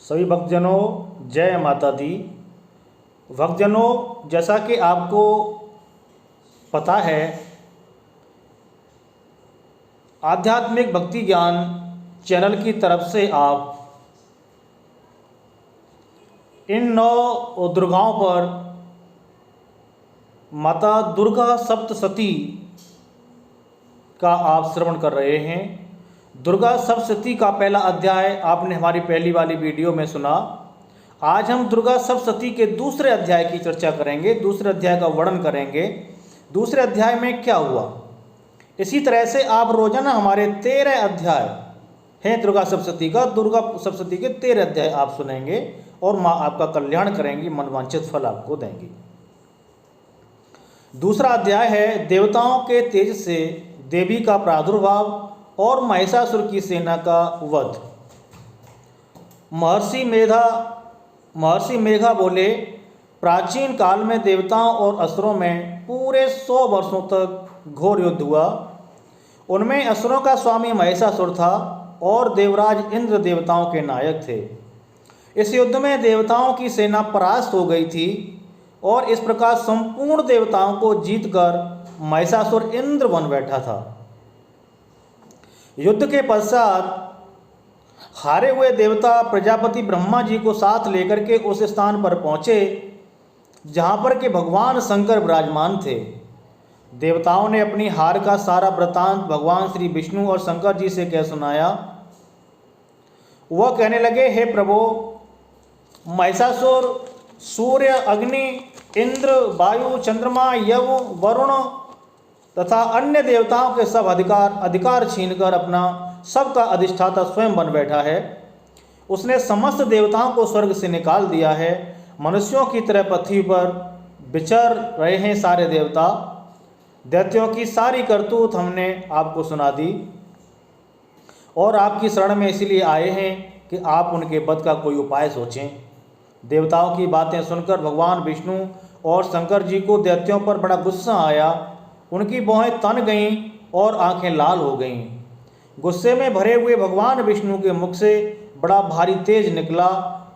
सभी भक्तजनों जय माता दी। भक्तजनों, जैसा कि आपको पता है, आध्यात्मिक भक्ति ज्ञान चैनल की तरफ से आप इन 9 दुर्गाओं पर माता दुर्गा सप्तशती का आप श्रवण कर रहे हैं। दुर्गा सप्तशती का पहला अध्याय आपने हमारी पहली वाली वीडियो में सुना। आज हम दुर्गा सप्तशती के दूसरे अध्याय की चर्चा करेंगे, दूसरे अध्याय का वर्णन करेंगे। दूसरे अध्याय में क्या हुआ, इसी तरह से आप रोजाना हमारे 13 अध्याय हैं दुर्गा सप्तशती का, दुर्गा सप्तशती के 13 अध्याय आप सुनेंगे और माँ आपका कल्याण करेंगी, मनवांछित फल आपको देंगी। दूसरा अध्याय है देवताओं के तेज से देवी का प्रादुर्भाव और महिषासुर की सेना का वध। महर्षि मेघा बोले, प्राचीन काल में देवताओं और असुरों में पूरे 100 वर्षों तक घोर युद्ध हुआ। उनमें असुरों का स्वामी महिषासुर था और देवराज इंद्र देवताओं के नायक थे। इस युद्ध में देवताओं की सेना परास्त हो गई थी और इस प्रकार संपूर्ण देवताओं को जीतकर महिषासुर इंद्र बन बैठा था। युद्ध के पश्चात हारे हुए देवता प्रजापति ब्रह्मा जी को साथ लेकर के उस स्थान पर पहुँचे जहाँ पर के भगवान शंकर विराजमान थे। देवताओं ने अपनी हार का सारा वृतांत भगवान श्री विष्णु और शंकर जी से कह सुनाया। वह कहने लगे, हे प्रभु, महिषासुर सूर्य, अग्नि, इंद्र, वायु, चंद्रमा, यव, वरुण तथा अन्य देवताओं के सब अधिकार छीनकर अपना सबका अधिष्ठाता स्वयं बन बैठा है। उसने समस्त देवताओं को स्वर्ग से निकाल दिया है। मनुष्यों की तरह पृथ्वी पर विचर रहे हैं सारे देवता। दैत्यों की सारी करतूत हमने आपको सुना दी और आपकी शरण में इसलिए आए हैं कि आप उनके वध का कोई उपाय सोचें। देवताओं की बातें सुनकर भगवान विष्णु और शंकर जी को दैत्यों पर बड़ा गुस्सा आया। उनकी भौहें तन गईं और आंखें लाल हो गईं। गुस्से में भरे हुए भगवान विष्णु के मुख से बड़ा भारी तेज निकला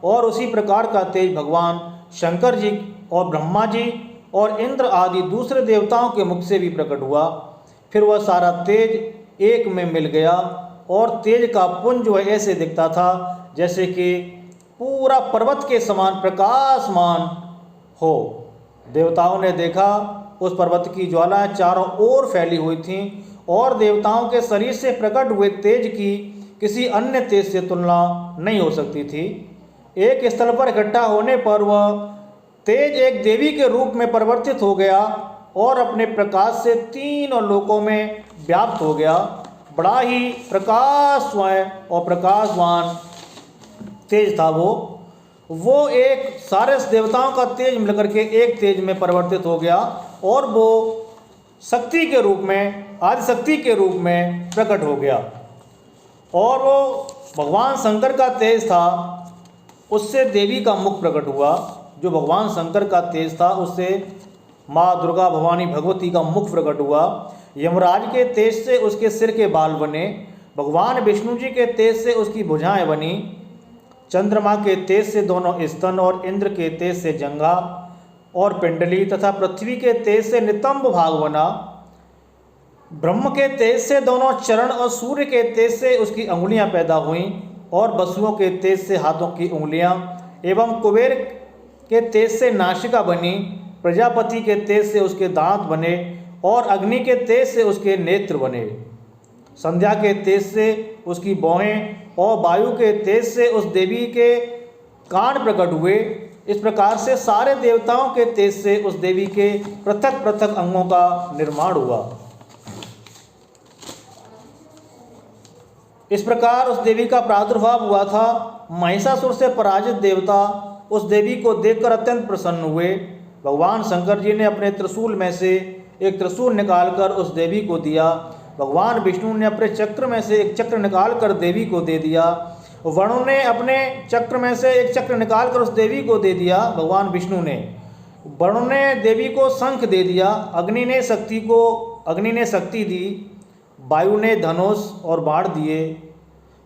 और उसी प्रकार का तेज भगवान शंकर जी और ब्रह्मा जी और इंद्र आदि दूसरे देवताओं के मुख से भी प्रकट हुआ। फिर वह सारा तेज एक में मिल गया और तेज का पुंज वह ऐसे दिखता था जैसे कि पूरा पर्वत के समान प्रकाशमान हो। देवताओं ने देखा उस पर्वत की ज्वालाएं चारों ओर फैली हुई थीं और देवताओं के शरीर से प्रकट हुए तेज की किसी अन्य तेज से तुलना नहीं हो सकती थी। एक स्थल पर इकट्ठा होने पर वह तेज एक देवी के रूप में परिवर्तित हो गया और अपने प्रकाश से 3 लोकों में व्याप्त हो गया। बड़ा ही प्रकाशमय और प्रकाशवान तेज था वो एक सारे देवताओं का तेज मिलकर के एक तेज में परिवर्तित हो गया और वो शक्ति के रूप में, आदिशक्ति के रूप में प्रकट हो गया। और वो भगवान शंकर का तेज था, उससे देवी का मुख प्रकट हुआ। जो भगवान शंकर का तेज था उससे माँ दुर्गा भवानी भगवती का मुख प्रकट हुआ। यमराज के तेज से उसके सिर के बाल बने। भगवान विष्णु जी के तेज से उसकी भुजाएं बनी। चंद्रमा के तेज से दोनों स्तन और इंद्र के तेज से जंघा और पिंडली तथा पृथ्वी के तेज से नितंब भाग बना। ब्रह्म के तेज से दोनों चरण और सूर्य के तेज से उसकी अंगुलियां पैदा हुईं और वसुओं के तेज से हाथों की उंगलियां एवं कुबेर के तेज से नासिका बनी। प्रजापति के तेज से उसके दांत बने और अग्नि के तेज से उसके नेत्र बने। संध्या के तेज से उसकी भौहें और वायु के तेज से उस देवी के कान प्रकट हुए। इस प्रकार से सारे देवताओं के तेज से उस देवी के पृथक पृथक अंगों का निर्माण हुआ। इस प्रकार उस देवी का प्रादुर्भाव हुआ था। महिषासुर से पराजित देवता उस देवी को देखकर अत्यंत प्रसन्न हुए। भगवान शंकर जी ने अपने त्रिशूल में से एक त्रिशूल निकालकर उस देवी को दिया। भगवान विष्णु ने अपने चक्र में से एक चक्र निकालकर देवी को दे दिया। वरुण ने अपने चक्र में से एक चक्र निकालकर उस देवी को दे दिया। भगवान विष्णु ने वरुण ने देवी को शंख दे दिया। अग्नि ने शक्ति दी। वायु ने धनुष और बाण दिए।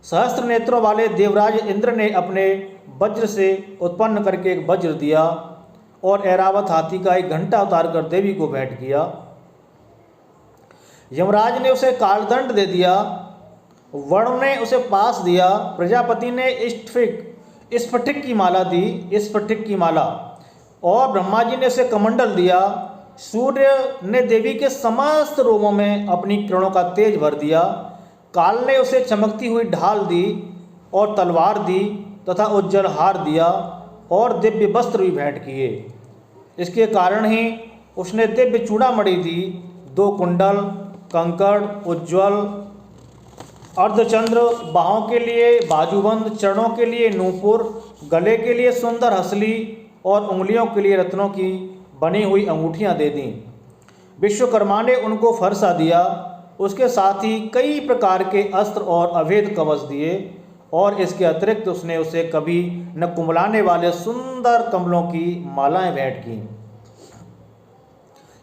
सहस्त्र नेत्रों वाले देवराज इंद्र ने अपने वज्र से उत्पन्न करके एक वज्र दिया और ऐरावत हाथी का एक घंटा उतार कर देवी को भेंट किया। यमराज ने उसे कालदंड दे दिया, वरुण ने उसे पास दिया, प्रजापति ने स्फटिक की माला दी, स्फटिक की माला, और ब्रह्मा जी ने उसे कमंडल दिया। सूर्य ने देवी के समस्त रोमों में अपनी किरणों का तेज भर दिया। काल ने उसे चमकती हुई ढाल दी और तलवार दी तथा उज्जवल हार दिया और दिव्य वस्त्र भी भेंट किए। इसके कारण ही उसने दिव्य चूड़ामणि दी, 2 कुंडल, कंकड़, उज्ज्वल अर्धचंद्र, बाहों के लिए बाजूबंद, चरणों के लिए नूपुर, गले के लिए सुंदर हसली और उंगलियों के लिए रत्नों की बनी हुई अंगूठियां दे दीं। विश्वकर्मा ने उनको फरसा दिया। उसके साथ ही कई प्रकार के अस्त्र और अभेद कवच दिए और इसके अतिरिक्त उसने उसे कभी न कुंभलाने वाले सुंदर कमलों की मालाएं भेंट की।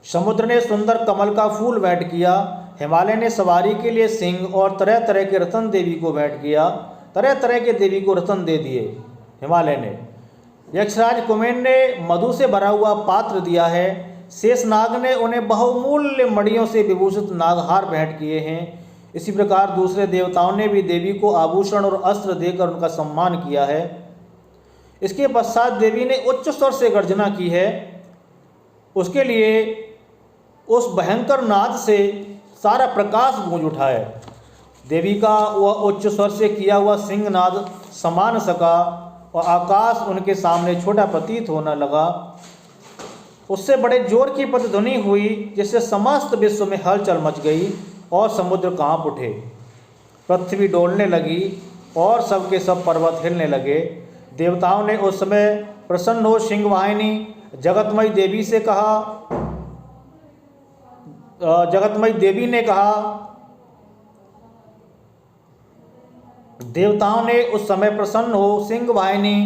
समुद्र ने सुंदर कमल का फूल भेंट किया। हिमालय ने सवारी के लिए सिंह और तरह तरह के रतन देवी को भेंट किया। तरह तरह के देवी को रतन दे दिए हिमालय ने। यक्षराज कुमेन ने मधु से भरा हुआ पात्र दिया है। शेषनाग ने उन्हें बहुमूल्य मणियों से विभूषित नागहार भेंट किए हैं। इसी प्रकार दूसरे देवताओं ने भी देवी को आभूषण और अस्त्र देकर उनका सम्मान किया है। इसके पश्चात देवी ने उच्च स्वर से गर्जना की है। उसके लिए उस भयंकर नाद से सारा प्रकाश गूंज उठा है। देवी का वह उच्च स्वर से किया हुआ सिंहनाद समान सका और आकाश उनके सामने छोटा प्रतीत होने लगा। उससे बड़े जोर की प्रतिध्वनि हुई जिससे समस्त विश्व में हलचल मच गई और समुद्र कांप उठे, पृथ्वी डोलने लगी और सबके सब पर्वत हिलने लगे। देवताओं ने उस समय प्रसन्न हो सिंहवाहिनी जगतमयी देवी से कहा, जगतमयी देवी ने कहा, देवताओं ने उस समय प्रसन्न हो सिंहवाहिनी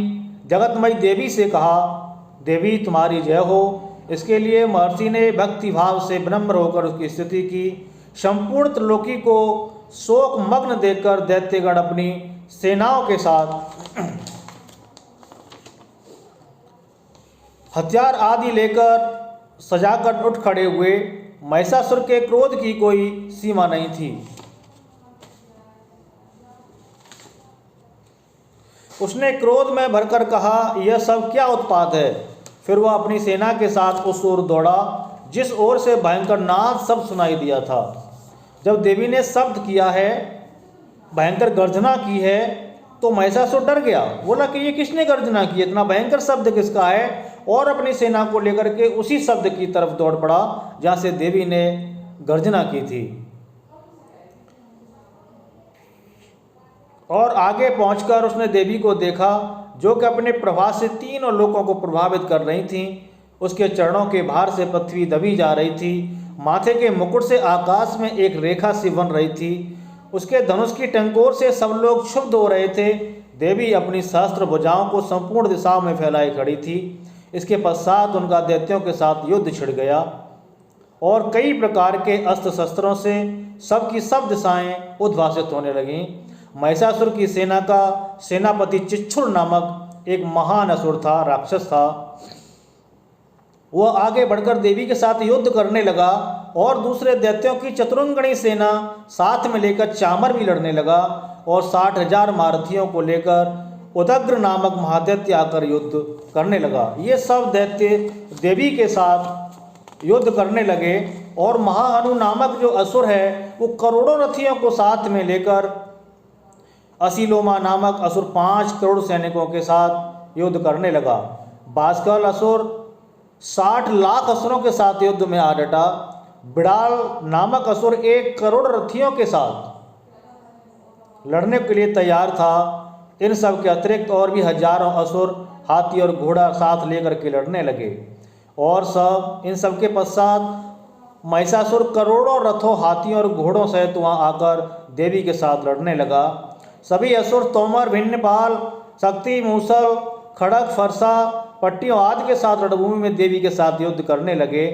जगतमयी देवी से कहा, देवी तुम्हारी जय हो। इसके लिए महर्षि ने भक्ति भाव से विनम्र होकर उसकी स्तुति की। संपूर्ण त्रिलोकी को शोक मग्न देखकर दैत्यगण अपनी सेनाओं के साथ हथियार आदि लेकर सजाकर उठ खड़े हुए। महिषासुर के क्रोध की कोई सीमा नहीं थी। उसने क्रोध में भरकर कहा, यह सब क्या उत्पात है। फिर वह अपनी सेना के साथ उस ओर दौड़ा जिस ओर से भयंकर नाद शब्द सुनाई दिया था। जब देवी ने शब्द किया है, भयंकर गर्जना की है, तो महिषासुर डर गया। बोला कि ये किसने गर्जना की, इतना भयंकर शब्द किसका है, और अपनी सेना को लेकर के उसी शब्द की तरफ दौड़ पड़ा जहाँ से देवी ने गर्जना की थी। और आगे पहुंचकर उसने देवी को देखा जो कि अपने प्रभाव से तीनों लोगों को प्रभावित कर रही थी। उसके चरणों के भार से पृथ्वी दबी जा रही थी। माथे के मुकुट से आकाश में एक रेखा सी बन रही थी। उसके धनुष की टंकोर से सब लोग क्षुब्ध हो रहे थे। देवी अपनी सहस्त्र भुजाओं को संपूर्ण दिशाओं में फैलाए खड़ी थी। इसके पश्चात उनका दैत्यों के साथ युद्ध छिड़ गया और कई प्रकार के अस्त्र शस्त्रों से सबकी सब दिशाएं उद्भासित होने लगीं। महिषासुर की सेना का सेनापति चिच्छुर नामक एक महान असुर था, राक्षस था। वह आगे बढ़कर देवी के साथ युद्ध करने लगा और दूसरे दैत्यों की चतुरंगणी सेना साथ में लेकर चामर भी लड़ने लगा और 60,000 महारथियों को लेकर उदग्र नामक महादैत्य आकर युद्ध करने लगा। ये सब दैत्य देवी के साथ युद्ध करने लगे और महाहनु नामक जो असुर है वो करोड़ों रथियों को साथ में लेकर असीलोमा नामक असुर 5 करोड़ सैनिकों के साथ युद्ध करने लगा। बास्कल असुर 60 लाख असुरों के साथ युद्ध में आ डटा। बिड़ाल नामक असुर 1 करोड़ रथियों के साथ लड़ने के लिए तैयार था। इन सब के अतिरिक्त और भी हजारों असुर हाथी और घोड़ा साथ लेकर के लड़ने लगे और इन सब के पश्चात महिषासुर करोड़ों रथों, हाथियों और घोड़ों सहित वहाँ आकर देवी के साथ लड़ने लगा। सभी असुर तोमर, भिन्नपाल, शक्ति, मूसल, खड़ग, फरसा, पट्टियों आदि के साथ रणभूमि में देवी के साथ युद्ध करने लगे।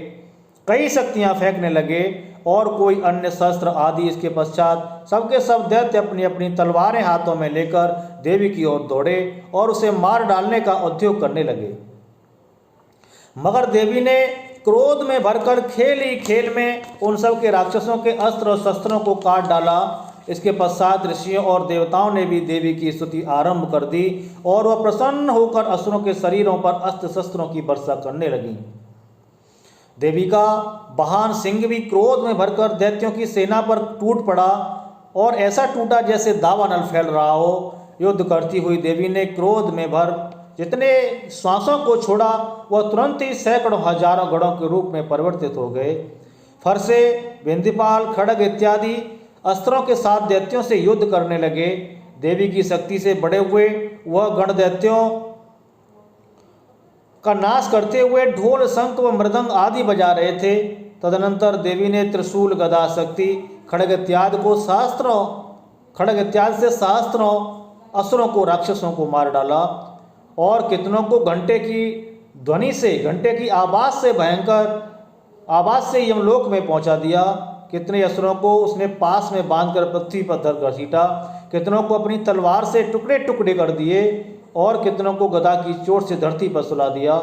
कई शक्तियां फेंकने लगे और कोई अन्य शस्त्र आदि। इसके पश्चात सबके सब दैत्य अपनी अपनी तलवारें हाथों में लेकर देवी की ओर दौड़े और उसे मार डालने का उद्योग करने लगे। मगर देवी ने क्रोध में भरकर खेल ही खेल में उन सब के राक्षसों के अस्त्र और शस्त्रों को काट डाला। इसके पश्चात ऋषियों और देवताओं ने भी देवी की स्तुति आरंभ कर दी और वह प्रसन्न होकर असुरों के शरीरों पर अस्त्र शस्त्रों की वर्षा करने लगी। देवी का वाहन सिंह भी क्रोध में भरकर दैत्यों की सेना पर टूट पड़ा और ऐसा टूटा जैसे दावानल फैल रहा हो। युद्ध करती हुई देवी ने क्रोध में भर जितने श्वासों को छोड़ा वह तुरंत ही सैकड़ों हजारों गढ़ों के रूप में परिवर्तित हो गए। फरसे, बिंदीपाल, खड़ग इत्यादि अस्त्रों के साथ दैत्यों से युद्ध करने लगे। देवी की शक्ति से बड़े हुए वह गण दैत्यों का नाश करते हुए ढोल, शंख व मृदंग आदि बजा रहे थे। तदनंतर देवी ने त्रिशूल, गदा, शक्ति, खड़ग इत्यादि से सहस्त्रों असुरों को, राक्षसों को मार डाला और कितनों को घंटे की ध्वनि से, घंटे की आवाज से, भयंकर आवाज से यमलोक में पहुंचा दिया। कितने असुरों को उसने पास में बांधकर पृथ्वी पर धर घसीटा, कितनों को अपनी तलवार से टुकड़े टुकड़े कर दिए और कितनों को गदा की चोट से धरती पर सुला दिया।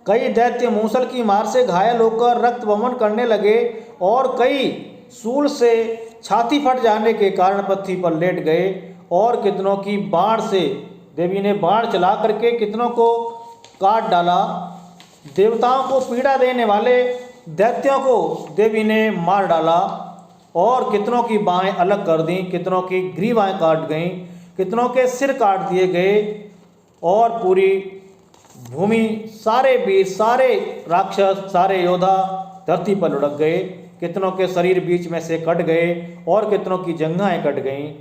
कई दैत्य मूसल की मार से घायल होकर रक्त वमन करने लगे और कई सूल से छाती फट जाने के कारण पृथ्वी पर लेट गए और कितनों की बाण से देवी ने बाण चला करके कितनों को काट डाला। देवताओं को पीड़ा देने वाले दैत्यों को देवी ने मार डाला और कितनों की बाहें अलग कर दी, कितनों की ग्रीवाएं काट गईं, कितनों के सिर काट दिए गए और पूरी भूमि, सारे वीर, सारे राक्षस, सारे योद्धा धरती पर लुढ़क गए। कितनों के शरीर बीच में से कट गए और कितनों की जंघाएं कट गईं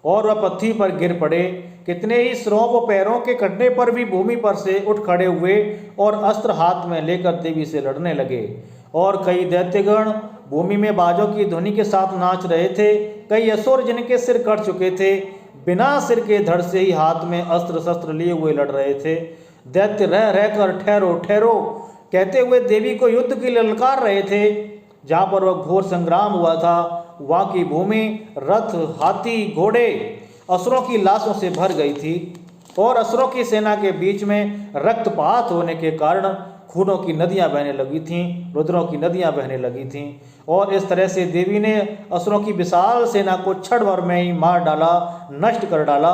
और वह पृथ्वी पर गिर पड़े। कितने ही सिरों व पैरों के कटने पर भी भूमि पर से उठ खड़े हुए और अस्त्र हाथ में लेकर देवी से लड़ने लगे। और कई दैत्यगण भूमि में बाजों की ध्वनि के साथ नाच रहे थे। कई असुर जिनके सिर कट चुके थे बिना सिर के धड़ से ही हाथ में अस्त्र शस्त्र लिए हुए लड़ रहे थे। दैत्य रह रहकर ठहरो ठहरो कहते हुए देवी को युद्ध की ललकार रहे थे। जहाँ पर वह घोर संग्राम हुआ था वहाँ की भूमि रथ, हाथी, घोड़े असुरों की लाशों से भर गई थी और असुरों की सेना के बीच में रक्तपात होने के कारण खूनों की नदियां बहने लगी थीं, रुद्रों की नदियां बहने लगी थीं। और इस तरह से देवी ने असुरों की विशाल सेना को क्षण भर में ही मार डाला, नष्ट कर डाला।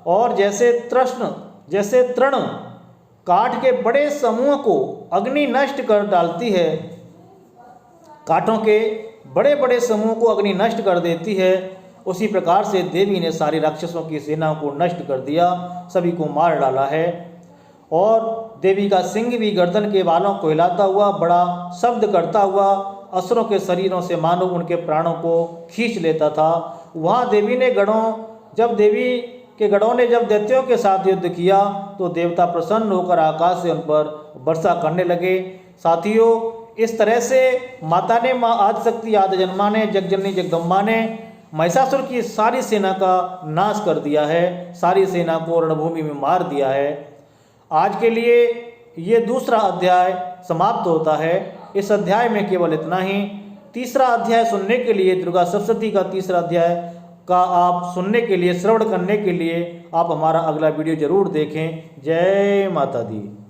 और जैसे तृण काठ के बड़े समूह को अग्नि नष्ट कर डालती है, काठों के बड़े बड़े समूह को अग्नि नष्ट कर देती है, उसी प्रकार से देवी ने सारी राक्षसों की सेनाओं को नष्ट कर दिया, सभी को मार डाला है। और देवी का सिंह भी गर्दन के बालों को हिलाता हुआ, बड़ा शब्द करता हुआ असुरों के शरीरों से मानो उनके प्राणों को खींच लेता था। वहाँ देवी ने गढ़ों ने जब दैत्यों के साथ युद्ध किया तो देवता प्रसन्न होकर आकाश से उन पर वर्षा करने लगे। साथियों, इस तरह से माता ने, माँ आदिशक्ति आदिजन्मा ने, जगजननी जगदम्बा ने महिषासुर की सारी सेना का नाश कर दिया है, सारी सेना को रणभूमि में मार दिया है। आज के लिए ये दूसरा अध्याय समाप्त होता है। इस अध्याय में केवल इतना ही। तीसरा अध्याय सुनने के लिए, दुर्गा सप्तशती का तीसरा अध्याय का आप सुनने के लिए, श्रवण करने के लिए आप हमारा अगला वीडियो जरूर देखें। जय माता दी।